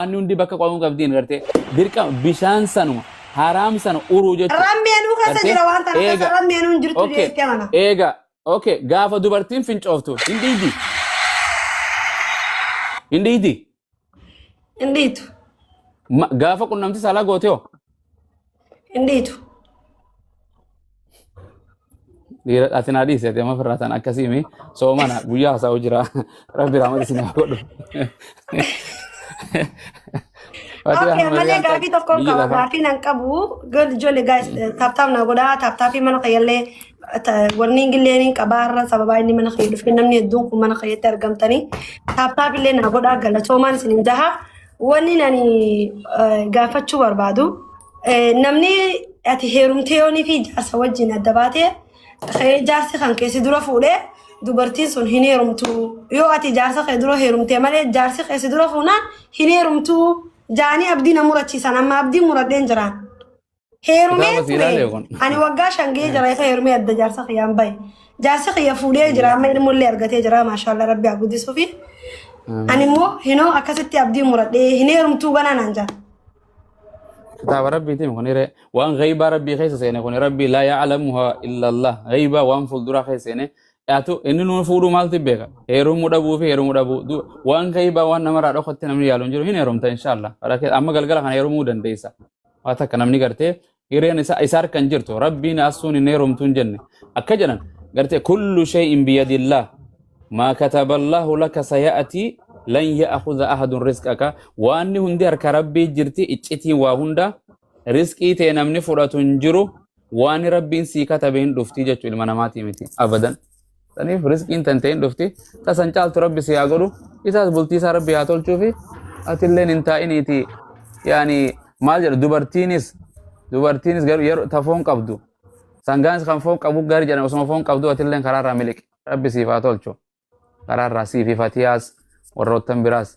أني عندي بكا قوم قبدين قرتي ديركا بيشان سنو حرام سنو أروجة رمي أنو خسجرا وانت إيجا رمي أنو جرتو أوكي جيت كمان إيجا أوكي قافة دوبرتين فين شوفتو إندي انديتو قافة كنا نمتي سالا قوتيو انديتو أتنا دي سيتي ما فراتان أكاسيمي سو مانا بويا ساوجرا ربي رحمة سيني أقول اوكي مالي غافي تفكر كوا غافي ننقبو قل جولي جايز تاب نغودا تاب من خيالي ورنينج لينين كبار سبب اني من خيل في نمني الدون من خيل ترجمتني تاب اللي نغودا قال تومان سنين جها وني ناني غافتشو بربادو نمني اتي هيرومتيوني في جاس وجنا دباتي خي جاسي خان كيسي درو فوله dubartiin sun hineerumtu yoo ati jaarsa kee duro heerumtee malee jaarsi kee si duro fuunaan hineerumtu jaanii abdii na murachiisan amma abdii muradheen jiraan heerumee ani waggaa shangee jira isa heerumee adda jaarsa kiyyaan bahe jaarsi kiyya fuudhee jira amma ilmullee argatee jira maashaallah rabbi haa guddisuu fi ani immoo hinoo akkasitti abdii muradhee hineerumtuu ganaan jira. كتاب ربي تيم كونيرة وان غيبة ربي خيس سينه كوني ربي لا يعلمها إلا الله غيبة وان فلدرا خيس سينه أتو إنه نفورو مالتي بيكا هيرو مدابو في هيرو مدابو دو وان غيبة وان نمر أدو خدت نمني يالون جرو هنا رمتا إن شاء الله ولكن أما قال خان هيرو مودن ديسا واتا كنمني قرتي إيرين إسار كنجرتو ربي ناسون إنه رمتون جنة أكجنا قرتي كل شيء بيد الله ما كتب الله لك سيأتي لن يأخذ أحد رزقك وأني هندي ربي جرتي إتشتي وهندا رزقي تنامني فراتون جرو وأني ربي سي كتبين دفتي جتو المناماتي متي أبدا تاني رزقي تنتين دفتي تسنجال ربي سياغرو إذا بلتي سا ربي هاتول شوفي أتلين انتاين إتي يعني مالجر دوبرتينيس غير يرو تفون قبدو سانغانس خان فون قبو غير جانا وسما فون قبدو أتلين قرار ملك ربي سيفاتول شو قرار راسي في فاتياس warroottan biraas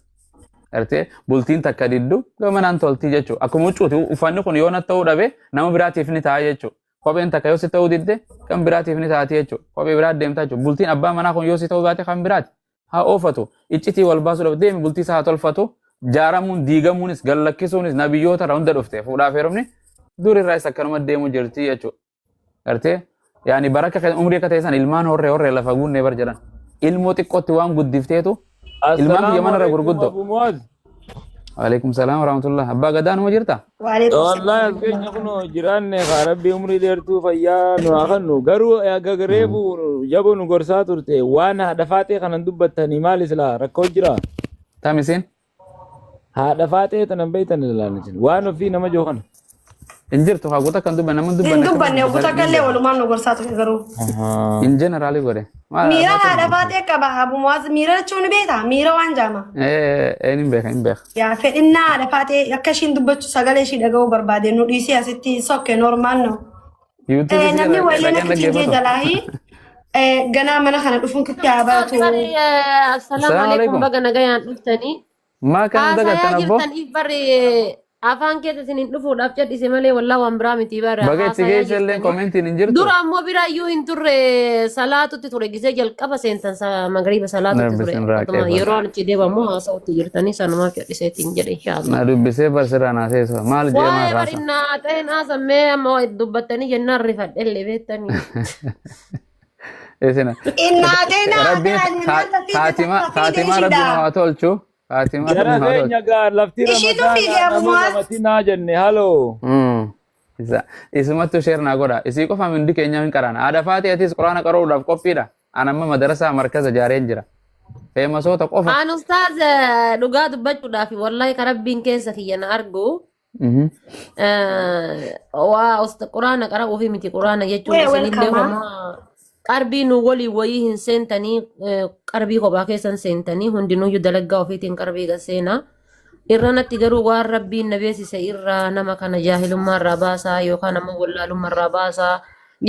artee bultiin takka diddu gamanaan toltii jechuu akkuma huccuuti uffanni kun yoo natti ta'uu dhabe nama biraatiif ni ta'a jechuu kopheen takka yoo si ta'uu didde kan biraatiif ni taati jechuu kophee biraa deemtaa jechuu bultiin abbaa manaa kun yoo si ta'uu baate kan biraati haa oofatu iccitii wal baasuu dhabe deemi bultii isaa haa tolfatu jaaramuun diigamuunis gallakkisuunis nabiyyoota irraa hunda dhufte fuudhaaf heerumni dur irraa isa akkanuma deemuu jirti jechuu artee yaani baraka umrii akka ta'e san ilmaan horree lafa guunnee bar jedhan ilmoo xiqqootti waan guddifteetu ilmaan biyya mana irra gurguddoo. Waalaikum salaam warahmatullah. Abbaa gadaa numa jirta? Wallahi alkeenya kuno jiraanne kaa rabbi umrii dheertuu fayyaa nu haa kennu garuu gagareefu jaboo nu gorsaa turte waan haadha faatee kanan dubbattanii maal isla rakkoo jira? Taamisiin? Haadha faatee tanan beeytan ilaalachin waan ofii nama jookan. Injirtu haa guutaa kan dubbanne namun dubbanne. Dubbanne guutaa gallee walumaan nu gorsaa ture garuu. In general godhe. Miira haadha faatee qaba Abu Muaz miira jechuun beektaa miira waan jaama. Hin beeka. Yaa fedhinnaa haadha faatee akka ishiin dubbachuu sagalee ishii dhaga'uu barbaade nu dhiisee asitti sokke normaal no. Namni wayii akka cincee jalaahi ganaa mana kana dhufuun kitti haa baatu. Assalaamu alaikum baga nagayaan dhuftanii. Maa kan dagattan abbo? Afaan keessa isiniin dhufuudhaaf jedhise malee wallaa waan biraa miti bara. Baga itti geesse illee komentiin hin jirtu. Dura ammoo biraayyuu hin turre salaatutti ture gisee jalqaba seentan magariiba salaatutti ture. Yeroo achi deebamu haasa'utti jirtanii sanumaaf jedhiseetiin jedhe inshaallah. Na dubbisee barsiraan haasa'eessa maal jedhama raasa. Waa'ee barinaa ta'een haasammee amma dubbattanii jennaan rifadhellee beektanii. Isina. Kaatima rabbi haa tolchu. Jara keenya gaa lafti ramadaa jenne haloo. Isumattu sheernaa godha. Isii qofa mindi keenya hin qaraan. Haadha faatee atis quraana qaruudhaaf qophiidha. Anamma madarasaa markaza jaareen jira. Feemasoota qofa. Aan ustaaz dhugaa dubbachuudhaaf wallahi karabbiin keessa kiyya na argu. Waa quraana qara'uu fi miti quraana jechuun isinillee homaa. Qarbii nu walii wayii hin seentanii qarbii kophaa keessan seentanii hundinuyyuu dalagaa ofiitiin qarbii gaseena. Irra natti garuu waan rabbiin na beeksise irraa nama kana jaahilummaa irraa baasaa yookaan ammoo wallaalummaa irraa baasaa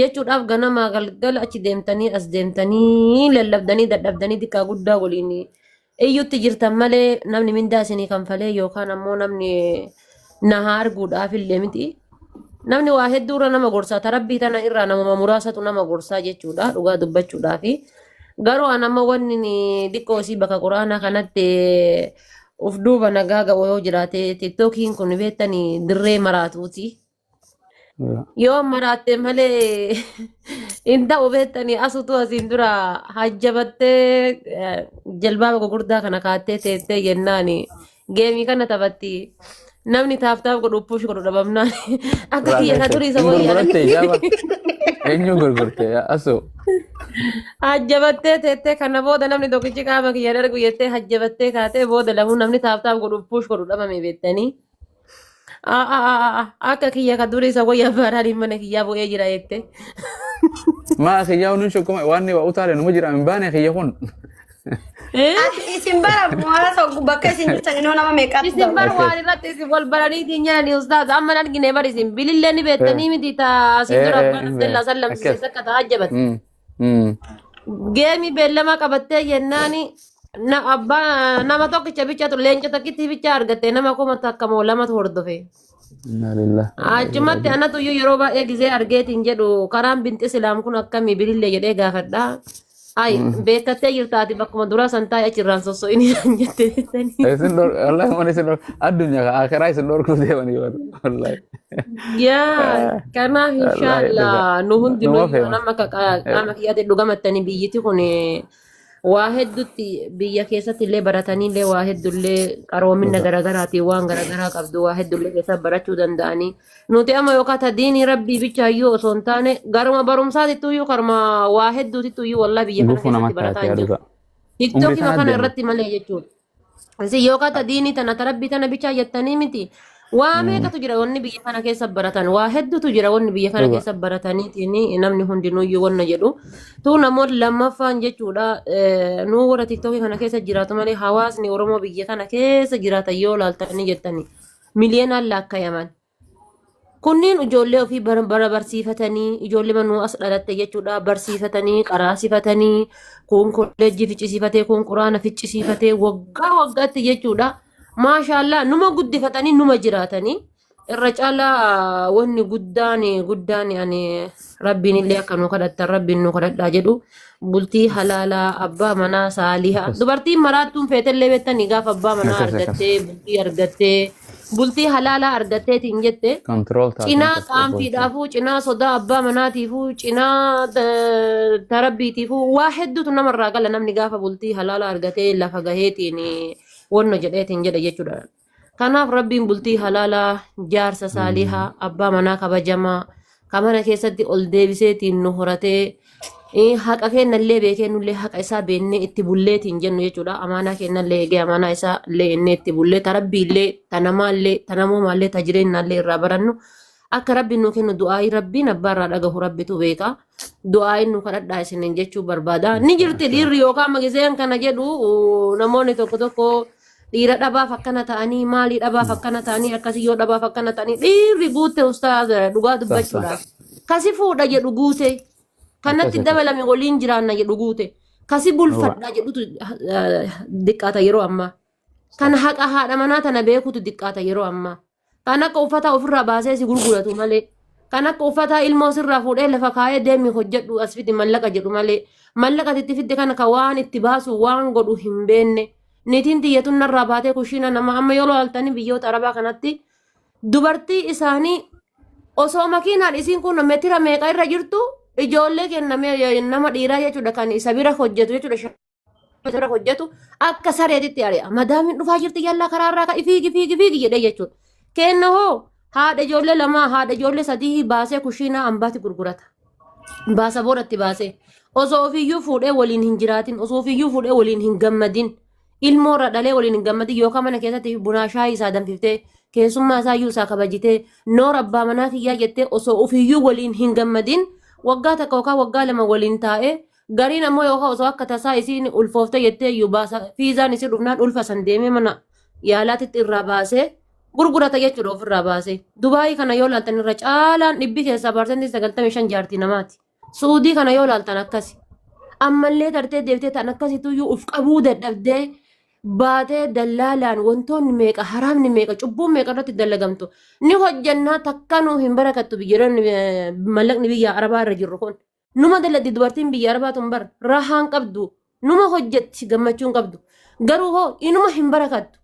jechuudhaaf ganama galgala achi deemtanii as deemtanii lallabdanii dadhabdanii xiqqaa guddaa waliin iyyutti jirtan malee namni mindaa isinii kanfalee yookaan ammoo namni na arguudhaaf illee miti. Namni waa hedduura nama gorsaa tarabbii tana irraa nama muraasatu nama gorsaa jechuudha dhugaa dubbachuudhaa fi garuu anama wanni dhiqqoo isii bakka quraanaa kanatti Uf duuba nagaa ga'oo jiraate tiktookiin kun beektanii dirree maraatuuti. Yoo maraatte malee inta beektanii asutu asiin dura hajjabattee jalbaaba gurguddaa kana kaattee teettee jennaan geemii kana taphatti. Namni taaftaaf godhu push godhu dhabamnaan akka kiyya ka turii isa wayyaa. Eenyu gurgurte asoo. Hajjabattee teettee kana booda namni tokkichi qaama kiyya dargu jettee hajjabattee kaatee booda lamuu namni taaftaaf godhu push godhu dhabame beektanii. Akka kiyya ka durii isa wayyaa baadhaan mana kiyyaa bu'ee jira jette. Maa kiyyaa hundi shokkoma waan waa utaale numa jira hin baane kiyya kun. Isin bara muhaasa bakka isin jirtan inoo nama meeqaatu Isin bar waan irratti isin wal baraniitiin jedhani ustaaz amma argine bar isin bilillee ni beektanii miti taa asin dura abbaan Abdallaa sallamsiise akka taa ajjabate. Geemi beellama qabattee jennaani nama tokkicha bichaatu leenca takkitti bicha argatte nama kuma takka moo lamatu hordofe. Achumatti anatu yeroo baay'ee gizee argeetiin jedhu karaan binti islaam kun akkamii bilillee jedhee gaafadhaa. Ay, beekattee jirtaati bakkuma duraa san taa'ee achirraan sosso'inii jettee jettanii. Isin dor Allah mana isin dor addunyaa akhiraa isin dor kutu deemanii wallahi. Yaa kanaaf inshallah nu hundi nama qaama kiyyaatti dhugamattanii biyyiti kun waa hedduutti biyya keessatti illee baratanii illee waa hedduullee qaroomina garaagaraatiin waan garaagaraa qabdu waa hedduullee keessa barachuu danda'anii. Nuti amma yookaan tadiinii rabbii bichaayyuu osoo hin taane garuma barumsaatittuyyuu karma waa hedduutittuyyuu wallaa biyya kana keessatti barataa jiru. Tiktookiin kana irratti malee jechuudha. Isin yookaan tadiinii tana tarabbii tana bichaa jettanii miti. Waa meeqatu jira wanni biyya kana keessa baratan waa hedduutu jira wanni biyya kana keessa barataniitiin namni hundinuyyuu wanna jedhu. Tu namoota lammaffaan jechuudha nuu warra tiktookii kana keessa jiraatu malee hawaasni Oromoo biyya kana keessa jiraatan yoo laaltanii jettanii miliyoonaan laakkayaman. Kunniin ijoollee ofii barsiifatanii ijoollee manuu as dhalatte jechuudha barsiifatanii qaraasifatanii kun kolleejjii ficcisiifatee kun quraana ficcisiifatee waggaa waggaatti jechuudha. Maashaallah numa guddifatanii numa jiraatanii irra caalaa wanni guddaan ani rabbiin illee akka nu kadhattan rabbiin nu kadhadhaa jedhu bultii halaalaa abbaa manaa saalihaa dubartiin maraattuun feetellee beektanii gaafa abbaa manaa argattee bultii argattee bultii halaalaa argatteetiin jette cinaa qaanfiidhaafuu cinaa sodaa abbaa manaatiifuu cinaa tarabbiitiifuu waa hedduutu namarraa gala namni gaafa bultii halaalaa argatee lafa gaheetiin wanno jedheetiin jedha jechuudha. Kanaaf rabbiin bultii halaalaa jaarsa saalihaa abbaa manaa kabajamaa kamana keessatti ol deebiseetiin nu horatee haqa kennallee beekee nullee haqa isaa beennee itti bulleetiin jennu jechuudha. Amaanaa kennallee eegee amaanaa isaa illee innee itti bullee tarabbiillee tanamaallee tanamuumaallee tajireenyaallee irraa barannu akka rabbiin nu kennu du'aayii rabbiin abbaarraa dhagahu rabbitu beeka. Du'aayiin nu kadhadhaa isiniin jechuu barbaada. Ni jirti dhiirri yookaan magiseen kana jedhu namoonni tokko tokko dhiira dhabaaf akkana ta'anii maalii dhabaaf akkana ta'anii akkasii yoo dhabaaf akkana ta'anii dhiirri guute ustaaz dhugaa dubbachuudhaaf. Kasi fuudha jedhu guute. Kanatti dabalame waliin jiraanna jedhu guute. Kasi bulfadhaa jedhutu diqqaata yeroo ammaa. Kan haqa haadha manaa tana beekutu diqqaata yeroo ammaa. Kan akka uffata ofirraa baasee si gurguratu malee. Kan akka uffata ilmoo sirraa fuudhee lafa kaayee deemi hojjedhu asfiti mallaqa jedhu malee. Mallaqa itti fidde kana ka waan itti baasu waan godhu hin beenne. Niitiin xiyyatuun narraa baatee kushiina nama amma yoo laaltanii biyyoota arabaa kanatti dubartii isaanii osoo makiinaan isiin kun meetira meeqa irra jirtu ijoollee kennamee nama dhiiraa jechuudha kan isa bira hojjetu jechuudha hojjetu akka sareetitti ari'a madaamin dhufaa jirti yallaa karaarraa ka fiigi jedhee jechuudha. Kenna hoo haadha ijoollee lamaa haadha ijoollee sadii baasee kushiina ambaatti gurgurata. Baasa boodatti baasee osoo ofiiyyuu fuudhee waliin hin jiraatin osoo ofiiyyuu fuudhee waliin hin gammadin. Ilmoorra dhalee waliin hin gammadin yookaan mana keessatti bunaa shaayii isaa danfiftee keessummaa isaa iyyuu isaa kabajitee noora abbaa manaa kiyyaa jettee osoo ofiiyyuu waliin hin gammadin waggaa takka yookaan waggaa lama waliin taa'ee gariin ammoo yookaan osoo akka tasaa isiin ulfooftee jettee iyyuu baasa fiizaan isii dhufnaan ulfa san deemee mana yaalaatitti irraa baasee gurgurata jechuudha ofirraa baasee. Dubaayii kana yoo laaltan irra caalaan dhibbi keessaa parsantii 95 jaartii namaati. Suudii kana yoo laaltan akkasi. Ammallee tartee deebitee ta'an akkasituyyuu uf qabuu dadhabdee baatee dallaalaan wantoonni meeqa haraamni meeqa cubbuun meeqa irratti dalagamtu ni hojjannaa takkanuu hin barakattu biyyoonni mallaqni biyya arabaa irra jirru kun numa dalladdi dubartiin biyya arabaa tun bar rahaan qabdu numa hojjetti gammachuun qabdu garuu hoo inuma hin barakattu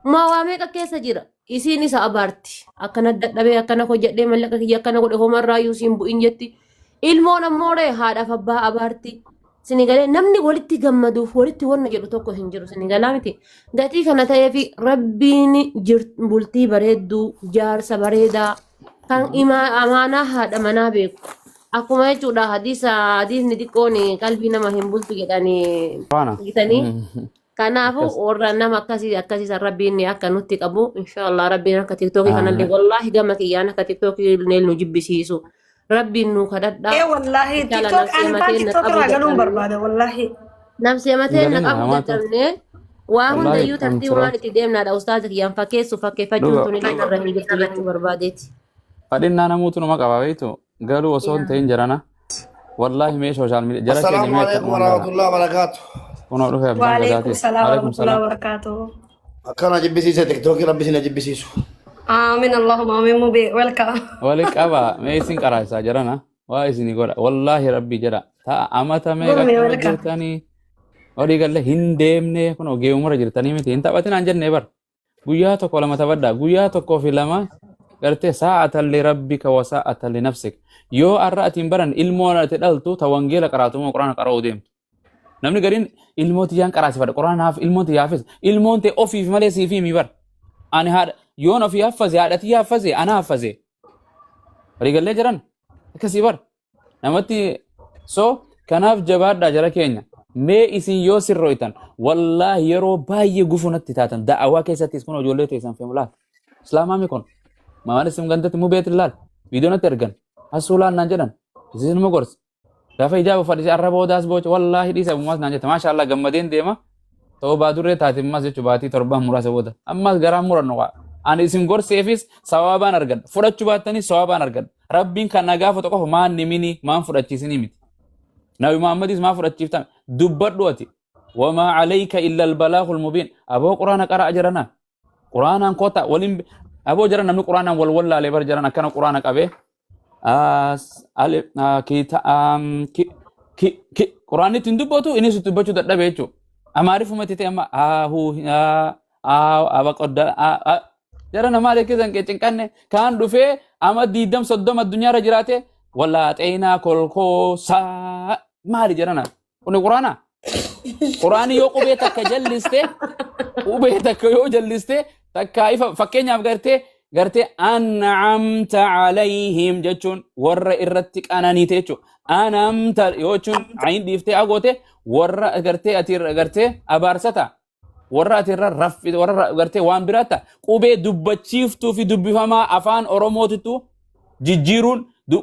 ما واميك كيس جرا isiin isa abaarti akkana dadhabee akkana hojjedhee mallaqa kiyya akkana godhe homarraa yuusiin bu'in jetti ilmoon ammoodhe haadhaaf abbaa abaarti sinigalee namni walitti gammaduuf walitti wanna jedhu tokko hin jiru sinigalaa miti gatii kana ta'eefi rabbiin bultii bareedduu jaarsa bareedaa kan amaanaa haadha manaa beeku akkuma jechuudha hadiisni xiqqoon qalbii nama hin bultu jedhanii Faana. gitanii kanaafuu warra nama akkasii rabbiin akka nutti qabu inshallah rabbiin akka tiktokii kanallee wallahi gama kiyyaan akka tiktokii nu jibbisiisu rabbiin nu kadhadhaa wallahi tiktok ani faan tiktok irraa galuun barbaada wallahi nafsi matee na qabu dadhabnee waa hundayyuu tartii waan itti deemnaadha ustaaza kiyyaan fakkeeffachuun tun illee irra hin jirtu jechuu barbaadeeti. Fadhinnaa namuutu nama qaba beektu garuu osoo hin ta'in jirana wallahi mee sooshaal miidiyaa jara keenya السلام mee عليكم ورحمة الله وبركاته. kunoo dhufe abbaan وعليكم gadaatis السلام ورحمة الله وبركاته. أكان أجيب بسيسة تيك توك ربي سين أجيب بسيسو. آمين اللهم آمين مبي ويلكم. wali qaba mee isin qaraasaa jirana waa isinii godha wallaahi rabbi jedha ta'a amata mee Gurmi qaqqaba walka. jirtanii olii galle hin deemne kunoo geemumara jirtanii miti hin taphatinaan jennee bar guyyaa tokko lama taphadhaa guyyaa tokkoo fi lama gartee saa'atan li rabbika wa saa'atan li nafsik yoo arra atiin baran ilmoon ati dhaltu ta wangeela qaraatumoo quraana qara'uu deemtu namni gariin ilmooti jaan qaraasifadha quraanaaf ilmooti yaafis ilmoon ta'e ofiif malee siif himi bar ani haadha yoon ofii haffaze haadhatii haffaze ana haffaze waliigallee jiran akkasii bar namatti so kanaaf jabaadhaa jara keenya mee isin yoo sirrooytan wallaahi yeroo baay'ee gufunatti taatan da'awaa keessattis kun ijoollee teessan feemulaal islaamaa mi kun mamaan isin gandatti mubeet ilaal viidiyoonatti ergan asuulaan naan jedhan isin ma gorsa gaafa ijaaba fadhisi arraba odaas boocha wallaahi dhiisa ammaas naan jette maashaallah gammadeen deema ta'uu baadurree taate ammaas jechuu baatii torbaan muraasa booda ammaas garaan murannu qaa ani isin gorseefis sawaabaan argadha fudhachuu baattanii sawaabaan argadha rabbiin kan na gaafatu qofa maan nimini maan fudhachiisinii miti nabi muhammadis maa fudhachiiftan dubbadhu ati wamaa calayka illa albalaagul mubiin aboo quraana qara'a jirana quraanaan kota walin aboo jara namni quraanaan wal wallaalee bar jaran akkana quraana qabee quraanni ittiin dubbatu innis itti dubbachuu dadhabe jechuu amaarifumatti ta'e amma abaqodda jara namaa leekkisan cinqanne kaan dhufee ama 20-30 addunyaarra jiraate wallaa xeenaa kolkoosaa maali jarana kuni quraana quraani yoo qubee takka jalliste qubee takka yoo jalliste takka ifa fakkeenyaaf gartee an'amta calayhim jechuun warra irratti qananiite jechuu an'amta yoo jechuun ayin dhiiftee agoote warra gartee ati gartee abaarsata warra ati irra raffi warra gartee waan biraata qubee dubbachiiftuu fi dubbifamaa afaan oromootitu jijjiiruun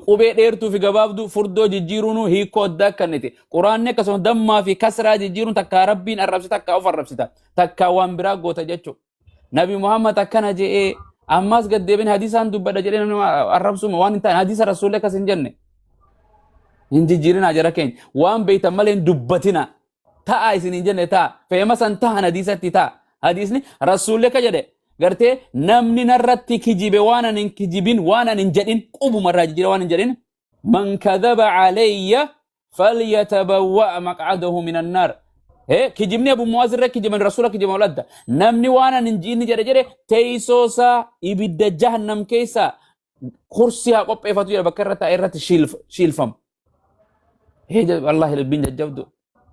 qubee dheertuu fi gabaabduu furdoo jijjiiruun hiikoo addaa kanniti quraanni akkasuma dammaa fi kasraa jijjiiruun takka rabbiin arrabsita takka of arrabsita takka waan biraa goota jechuu nabi muhammad akkana je'ee ammas gaddeebin hadiisaan dubbadha jedhee namni arrabsuma waan hin taane hadiisa rasuullee akkas hin jenne hin jijjiirinaa jara keenya waan beeytan malee hin dubbatina ta'a isin hin jenne ta'a feema san ta'an hadiisatti ta'a hadiisni rasuullee ka jedhe gartee namni narratti kijibe waan an hin kijibin waan an hin jedhin qubumarraa jijjiira waan hin jedhin man kadhaba calayya falyatabawwa' maqcadahu min annaar kijibni abu muwaaz irra kijiban rasuula kijiban oladda namni waan an hin jiinni jedhe teeysoosaa ibidda jahannam keessa kursii haa qopheeffatu jedha bakka irra taa'e irratti shiilfamu wallahi rabbiin jajjabdu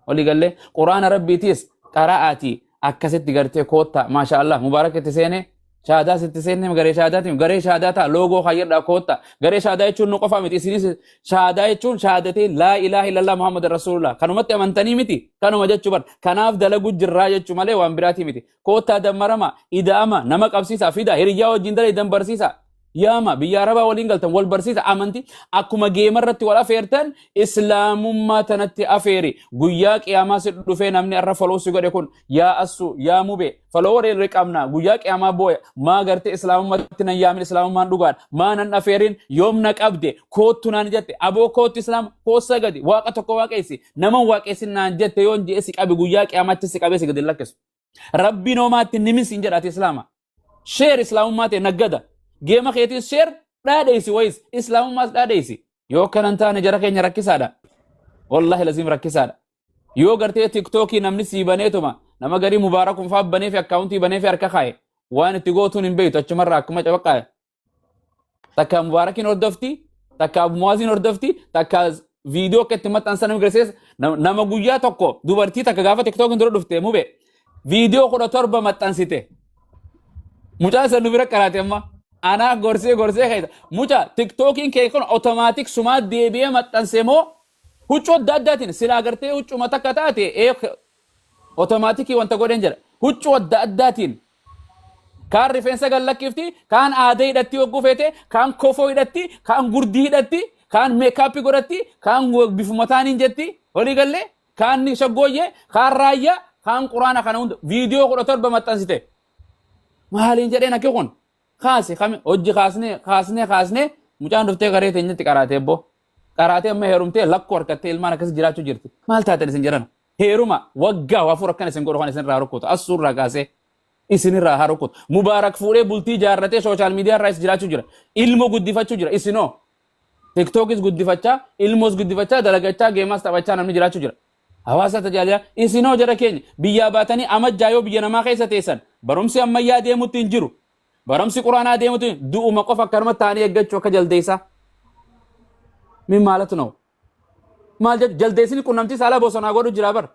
walii gallee quraana rabbiitiis qara'aatii akkasitti gartee kootta maasha Allah mubaarakatti seene shaadaa sitti seenne garee shaadaati garee shaadaa ta'a loogoo kayyadhaa kootta garee shaadaa jechuun nu qofa miti isinis shaadaa jechuun shaadatee laa ilaaha illallah muhammad rasulullah kanumatti amantanii miti kanuma jechuu bar kanaaf dalagu jirraa jechuu malee waan biraati miti koottaa dammarama ida'ama nama qabsiisa fida hiriyyaa wajjin dalee dan barsiisa yaama biyya arabaa waliin galtan wal barsiisa amanti akkuma geemarratti wal afeertan islaamummaa tanatti afeeri guyyaa qiyaamaa si dhufee namni arra faloo si godhe kun yaa assu yaa mube faloo waree riqabna guyyaa qiyaamaa booya maa gartee islaamummaatti nan yaamin islaamummaan dhugaan maa nan afeerin yoom na qabde koottu naan jette aboo koottu islaam koossa gadi waaqa tokko waaqeessi naman waaqeessin naan jette yoon je'e si qabe guyyaa qiyaamaatti si qabee si gadi lakkisu rabbi noomaatti nimis hin jedhaati islaama sheer islaamummaa ta'e naggada geema keetis sheer dhaadheessi wayis islaamummaas dhaadheessi yoo kanan taane jara keenya rakkisaadha wallahi lazim rakkisaadha yoo gartee tiktookii namni sii baneetuma nama garii mubaarakun faa banee fi akkaawuntii banee fi harka kaa'e وان تيغوتون ان بيت اتشمر اكما تبقى تكا مباركين وردفتي تكا ابو موازين وردفتي تكا فيديو كتمت انسان مغرسيس نما غويا توكو دوبرتي تكا غافا تيك توك اندرو دفتي مو بي فيديو خدا تربه متانسيته mucaa san nu bira qaraate amma anaa gorsee keessa mucaa tiktookiin kee kun otomaatik sumaa deebi'ee maxxansee moo huccuu adda addaatiin silaa agartee huccuma takka taate otomaatikii wanta godheen jedha huccuu adda addaatiin kaan rifeensa gallakkifti kaan aadaa hidhatti hogguu feete kaan kofoo hidhatti kaan gurdii hidhatti kaan meekaappii godhatti kaan bifumataaniin jetti walii gallee kaan shaggooyyee kaan raayyaa kaan quraana kana hunda viidiyoo 17 maxxansite. Maaliin jedheen akka kun kaase kami hojii kaasnee mucaan dhuftee garee teenyatti qaraatee boo qaraatee amma heerumtee lakkoo harkattee ilmaan akkas jiraachuu jirti maal taatan isin jedhan heeruma waggaa waafur akkan isin godhu kan isin irraa rukkutu assuurraa kaasee isin irraa haa rukkutu mubaarak fuudhee bultii jaarratee sooshaal miidiyaa irraa is jiraachuu jira ilmoo guddifachuu jira isinoo tiktookis guddifachaa ilmoos guddifachaa dalagachaa geemaas taphachaa namni jiraachuu jira. Hawaasa tajaajila isinoo jara keenya biyyaa baatanii amajjaayoo biyya namaa keessa teessan barumsi ammayyaa deemutti hin jiru barumsi quraanaa deemutti du'uma qofa akkanuma ta'anii eeggachuu akka jaldeessaa min maalatu na'u maal jedhu jaldeessini qunnamtii saalaa bosonaa godhu jira bar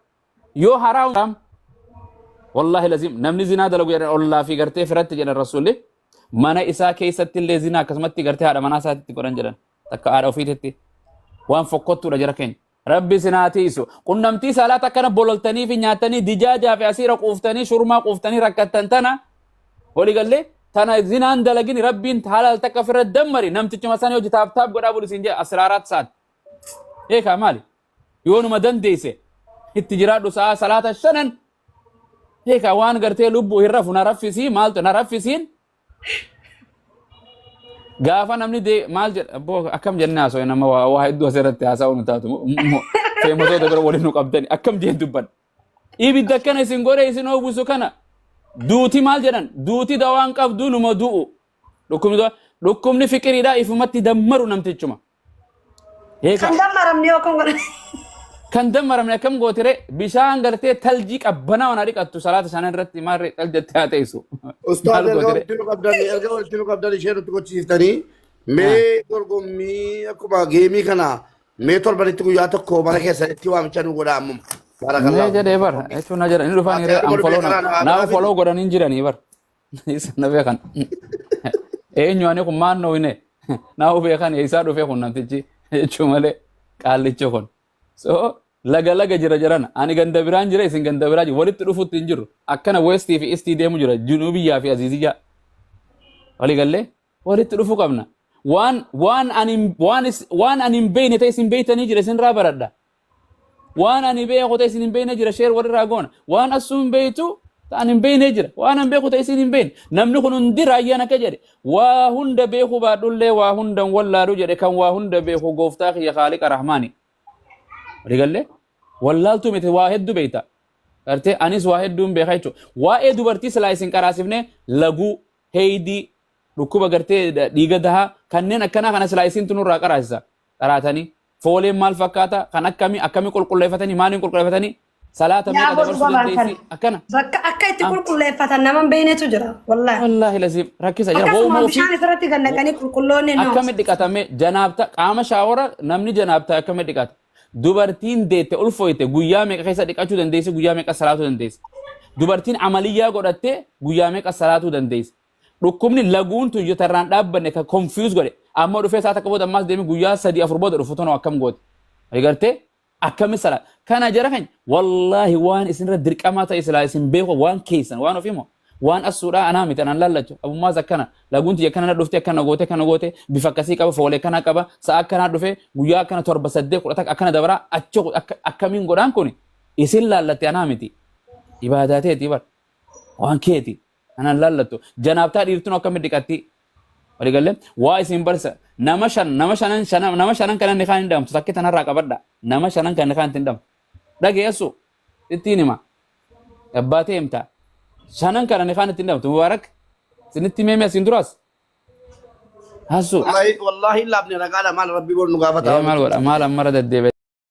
yoo haraa wallahi lazim namni zinaa dalagu jedhan ollaa fi gartee firatti jedhan rasuulli mana isaa keessatti illee zinaa akkasumatti gartee haadha manaa isaatti godhan jedhan takka haadha ofiitti waan fokkottuudha jara keenya. Rabbi sinaatiisu qunnamtii salaata akkana bololtanii fi nyaatanii dijaajaa fi asiira quuftanii shurmaa quuftanii rakkattan tana walii gallee tana zinaan dalagin rabbiin halal takka firra dammari namtichuma san hojii taaptaap godhaa bulu siin jee asiraaraat saat eekaa maali yoonuma dandeesse itti jiraadhu sa'a salaata shanan eekaa waan gartee lubbuu hin rafu na raffisii maaltu na raffisiin gaafa namni de maal jedha boo akkam jennaa soo nama waa hedduu asirratti haasa'uu nu taatu feemotoota bira waliin nu qabdani akkam jeen dubban ibidda akkana isin godhe isin oobusu kana duuti maal jedhan duuti dawaan qabdu numa du'u dhukkubni fiqiriidhaa ifumatti dammaru namtichuma kan dammaramne akkam gootire bishaan gartee taljii qabbanaa wana dhiqattu salaata shanan irratti maarree taljatti haa ta'eessu. Ustaad erga walitti nu qabdan ishee nutti gochisiiftanii mee dorgommii akkuma geemii kana mee torbanitti guyyaa tokko mana keessanitti waamicha nu godhaa ammuma. Nee jedhee bar jechuun na jedhan inni dhufaan hiree anfoloo naa foloo godhanii jiranii bar isa na beekan eenyu ani kun maannoo hine naa beekan isaa dhufee kun namtichi jechuu malee qaallichi kun. So laga jira jiran ani ganda biraan jira isin ganda biraa jira walitti dhufutti hin jiru akkana westii fi istii deemu jira junubiyyaa fi aziiziyyaa walii gallee walitti dhufu qabna waan ani hin beekne ta'e isin beektanii jira isin irraa baradha waan ani beeku ta'e isin hin beekne jira sheer walirraa goona waan asuu hin beektu ta'an hin beekne jira waan an beeku ta'e isin hin beekne namni kun hundi raayyaan akka jedhe waa hunda beeku baadhullee waa hundan wallaalu jedhe kan waa hunda beeku gooftaa kiyya khaaliqa rahmaani Rigalle wallaaltu miti waa hedduu beekta gartee anis waa hedduun beekaa jechuudha waa'ee dubartii silaa isin qaraasifne laguu heeydii dhukkuba gartee dhiiga dahaa kanneen akkanaa kana silaa isin tunurraa qaraasisa qaraatanii fooleen maal fakkaata kan akkamii qulqulleeffatanii maaliin qulqulleeffatanii salaata meeqa dabarsuu dandeessi akkana akka itti qulqulleeffatan nama beeynetu jira wallaahi laziim rakkisa jira akkasuma bishaan isirratti gannaqanii qulqulloonni akkami dhiqatame janaabta qaama shaawara namni janaabta akkami dhiqata dubartiin deette ulfooyte guyyaa meeqa keessa dhiqachuu dandeessi guyyaa meeqa salaatuu dandeessi dubartiin amaliyyaa godhatte guyyaa meeqa salaatuu dandeessi dhukkubni laguun tun yotarraan dhaabbanne ka confuse godhe amma dhufee saata qaboota ammaas deemi guyyaa 3-4 booda dhufu tonoo akkam goote agartee akkami salaat kana jara kan wallaahi waan isinirra dirqamaa ta'e silaa isin beeku waan keessan waan ofiimo waan asuudhaa anaa miti anaan laallachu abummaas akkana laguun tiyya akkana dhufte akkana goote bifa akkasii qaba foolee akkana qaba sa'a akkanaa dhufe guyyaa akkana 7-8 akkana dabara achi akkamiin godhaan kun isin laallatte anaa miti ibaadaateeti bar waan keeti anaan laallattu janaabtaa dhiirtuun akkami dhiqatti waligalle waa isin barsa nama shanan kanan ni kaan hin damtu takki tanarraa qabadha nama shanan kan ni kaan hin damtu dhageessu ittiin hima abbaatee himtaa shanan kana ni kaan ittiin damtu mubaarak sinitti meemee asin duraas hasu wallahi laabne ragaadha maal rabbii godhu nu gaafata maal godha maal ammara deddeebe